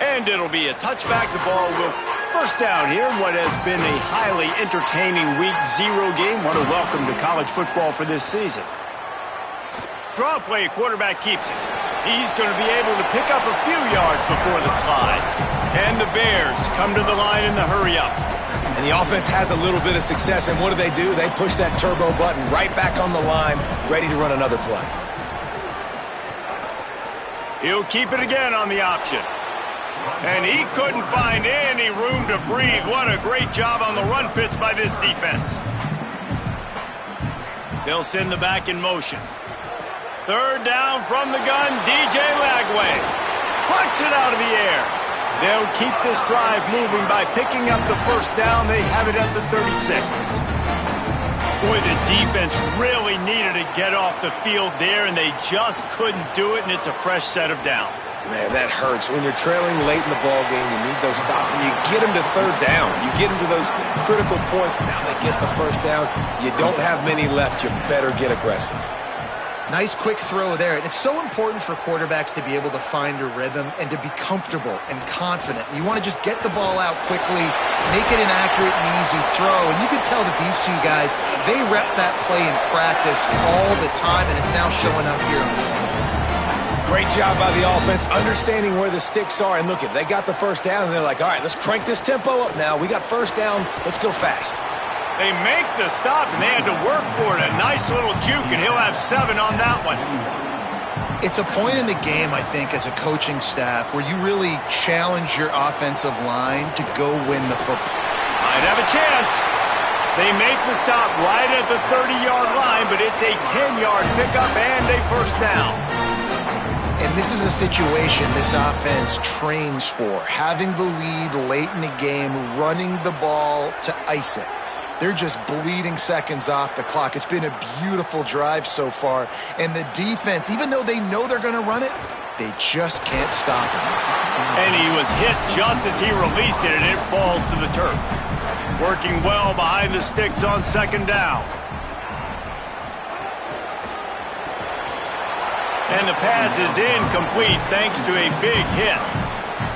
And it'll be a touchback. The ball will first down here in what has been a highly entertaining Week 0 game. What a welcome to college football for this season. Draw play, quarterback keeps it. He's going to be able to pick up a few yards before the slide. And the Bears come to the line in the hurry-up. And the offense has a little bit of success, and what do? They push that turbo button right back on the line, ready to run another play. He'll keep it again on the option. And he couldn't find any room to breathe. What a great job on the run fits by this defense. They'll send the back in motion. 3rd down from the gun, DJ Lagway. Plucks it out of the air. They'll keep this drive moving by picking up the first down. They have it at the 36. Boy, the defense really needed to get off the field there, and they just couldn't do it, and it's a fresh set of downs. Man, that hurts. When you're trailing late in the ball game, you need those stops, and you get them to 3rd down. You get them to those critical points. Now they get the first down. You don't have many left. You better get aggressive. Nice quick throw there. And it's so important for quarterbacks to be able to find a rhythm and to be comfortable and confident. You want to just get the ball out quickly, make it an accurate and easy throw. And you can tell that these two guys, they rep that play in practice all the time, and it's now showing up here. Great job by the offense, understanding where the sticks are. And look, they got the first down, and they're like, all right, let's crank this tempo up now. We got first down. Let's go fast. They make the stop, and they had to work for it. A nice little juke, and he'll have 7 on that one. It's a point in the game, I think, as a coaching staff, where you really challenge your offensive line to go win the football. Might have a chance. They make the stop right at the 30-yard line, but it's a 10-yard pickup and a first down. And this is a situation this offense trains for, having the lead late in the game, running the ball to ice it. They're just bleeding seconds off the clock. It's been a beautiful drive so far. And the defense, even though they know they're going to run it, they just can't stop him. And he was hit just as he released it, and it falls to the turf. Working well behind the sticks on 2nd down. And the pass is incomplete thanks to a big hit.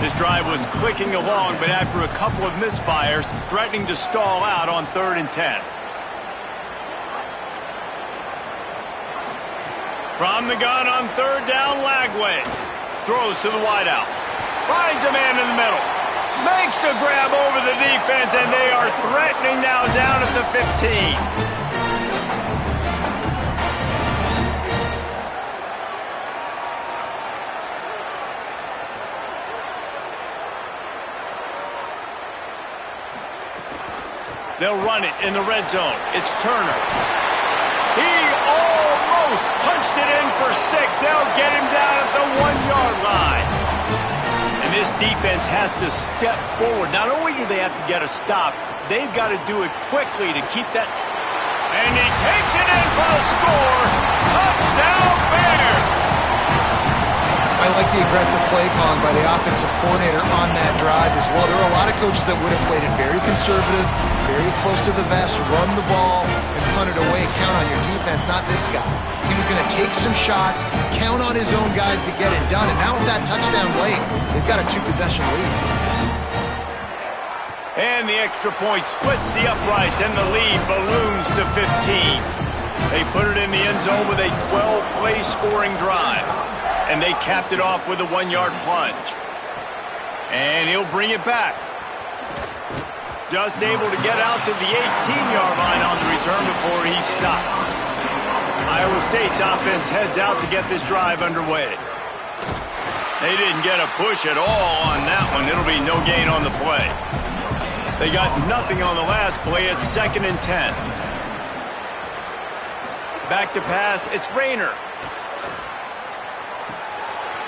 This drive was clicking along, but after a couple of misfires, threatening to stall out on 3rd and 10. From the gun on 3rd down, Lagway. Throws to the wideout. Finds a man in the middle. Makes a grab over the defense, and they are threatening now down at the 15. They'll run it in the red zone. It's Turner. He almost punched it in for 6. They'll get him down at the 1-yard line. And this defense has to step forward. Not only do they have to get a stop, they've got to do it quickly to keep that. And he takes it in for the score. Touchdown, Bears! I like the aggressive play calling by the offensive coordinator on that drive as well. There are a lot of coaches that would have played it very conservative, very close to the vest, run the ball, and punt it away. Count on your defense, not this guy. He was going to take some shots, count on his own guys to get it done, and now with that touchdown late, they've got a 2-possession lead. And the extra point splits the uprights, and the lead balloons to 15. They put it in the end zone with a 12-play scoring drive. And they capped it off with a 1-yard plunge. And he'll bring it back. Just able to get out to the 18-yard line on the return before he stopped. Iowa State's offense heads out to get this drive underway. They didn't get a push at all on that one. It'll be no gain on the play. They got nothing on the last play. It's 2nd and 10. Back to pass. It's Rayner.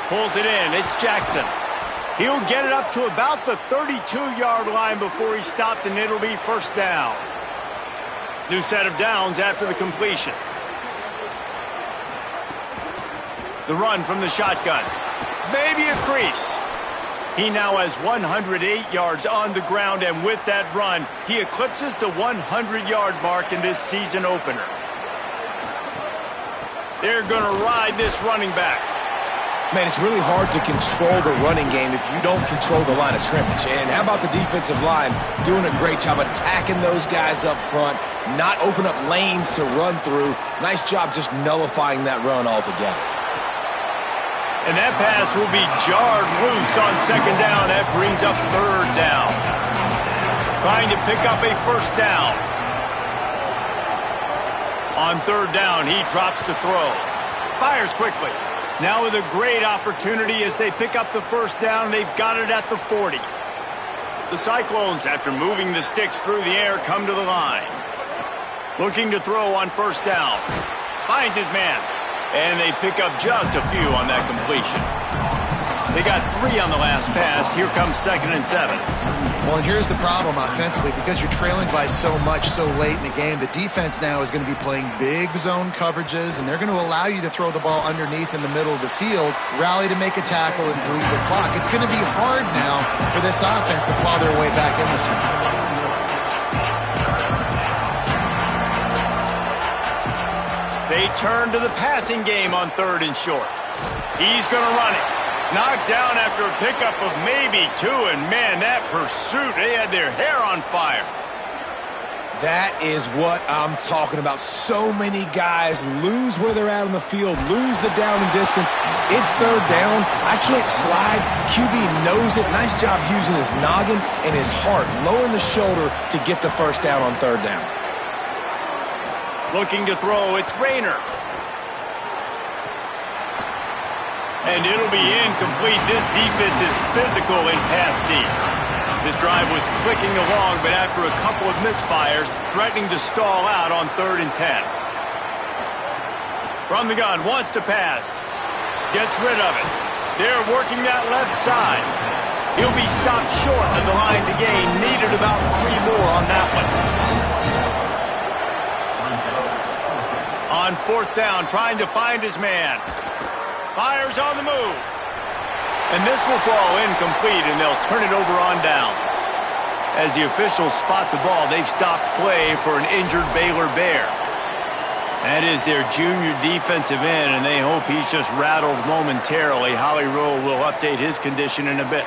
Pulls it in. It's Jackson. He'll get it up to about the 32-yard line before he stopped, and it'll be 1st down. New set of downs after the completion. The run from the shotgun. Maybe a crease. He now has 108 yards on the ground, and with that run, he eclipses the 100-yard mark in this season opener. They're going to ride this running back. Man, it's really hard to control the running game if you don't control the line of scrimmage. And how about the defensive line doing a great job attacking those guys up front, not open up lanes to run through. Nice job just nullifying that run altogether. And that pass will be jarred loose on 2nd down. That brings up 3rd down. Trying to pick up a 1st down. On 3rd down, he drops to throw. Fires quickly. Now with a great opportunity as they pick up the 1st down, they've got it at the 40. The Cyclones, after moving the sticks through the air, come to the line. Looking to throw on 1st down. Finds his man. And they pick up just a few on that completion. They got 3 on the last pass. Here comes 2nd and 7. Well, and here's the problem offensively. Because you're trailing by so much so late in the game, the defense now is going to be playing big zone coverages, and they're going to allow you to throw the ball underneath in the middle of the field, rally to make a tackle, and bleed the clock. It's going to be hard now for this offense to claw their way back in this one. They turn to the passing game on 3rd and short. He's going to run it. Knocked down after a pickup of maybe 2, and man, that pursuit, they had their hair on fire. That is what I'm talking about. So many guys lose where they're at on the field, lose the down and distance. It's 3rd down. I can't slide. QB knows it. Nice job using his noggin and his heart, lowering the shoulder to get the 1st down on 3rd down. Looking to throw, it's Rayner. And it'll be incomplete. This defense is physical in pass deep. This drive was clicking along, but after a couple of misfires, threatening to stall out on 3rd and 10. From the gun, wants to pass. Gets rid of it. They're working that left side. He'll be stopped short of the line to gain. Needed about 3 more on that one. On 4th down, trying to find his man. Fires on the move. And this will fall incomplete, and they'll turn it over on downs. As the officials spot the ball, they've stopped play for an injured Baylor Bear. That is their junior defensive end, and they hope he's just rattled momentarily. Holly Rowe will update his condition in a bit.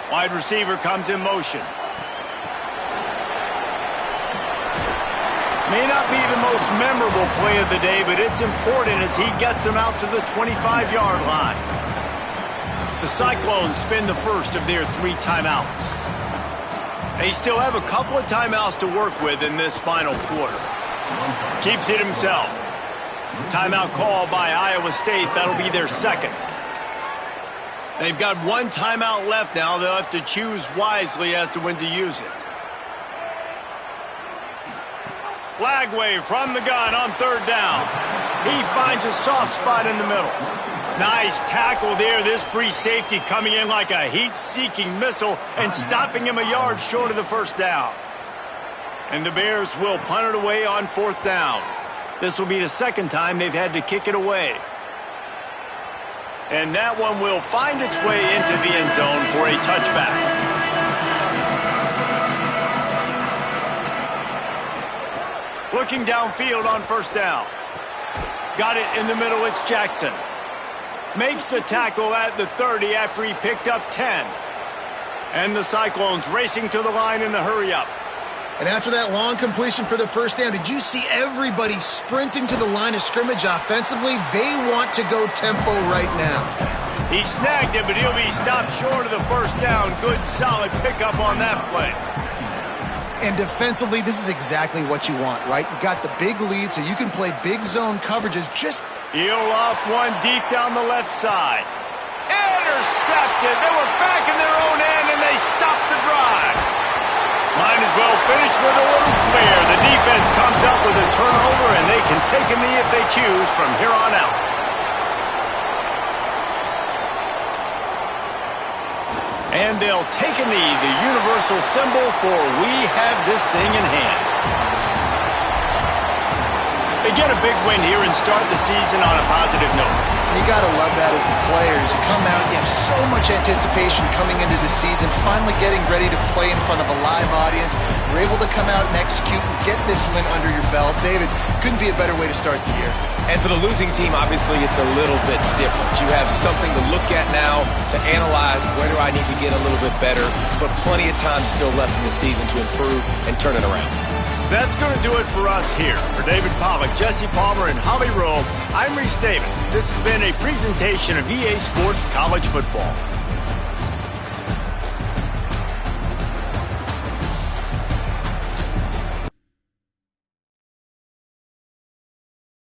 Wide receiver comes in motion. May not be the most memorable play of the day, but it's important as he gets them out to the 25-yard line. The Cyclones spend the first of their 3 timeouts. They still have a couple of timeouts to work with in this final quarter. Keeps it himself. Timeout call by Iowa State. That'll be their 2nd. They've got 1 timeout left now. They'll have to choose wisely as to when to use it. Flag wave from the gun on third down. He finds a soft spot in the middle. Nice tackle there. This free safety coming in like a heat-seeking missile and stopping him a yard short of the first down. And the Bears will punt it away on fourth down. This will be the second time they've had to kick it away. And that one will find its way into the end zone for a touchback. Looking downfield on first down. Got it in the middle, it's Jackson. Makes the tackle at the 30 after he picked up 10. And the Cyclones racing to the line in the hurry-up. And after that long completion for the first down, did you see everybody sprinting to the line of scrimmage offensively? They want to go tempo right now. He snagged it, but he'll be stopped short of the first down. Good, solid pickup on that play. And defensively, this is exactly what you want, right? You got the big lead, so you can play big zone coverages. Just he'll off one deep down the left side. Intercepted. They were back in their own end, and they stopped the drive. Might as well finish with a little flair. The defense comes up with a turnover, and they can take a knee if they choose from here on out. And they'll take a knee, the universal symbol for we have this thing in hand. They get a big win here and start the season on a positive note. You got to love that as the players. You come out, you have so much anticipation coming into the season, finally getting ready to play in front of a live audience. You're able to come out and execute and get this win under your belt. David, couldn't be a better way to start the year. And for the losing team, obviously, it's a little bit different. You have something to look at now to analyze where do I need to get a little bit better, but plenty of time still left in the season to improve and turn it around. That's going to do it for us here. For David Pollack, Jesse Palmer, and Holly Rowe, I'm Reese Davis. This has been a presentation of EA Sports College Football.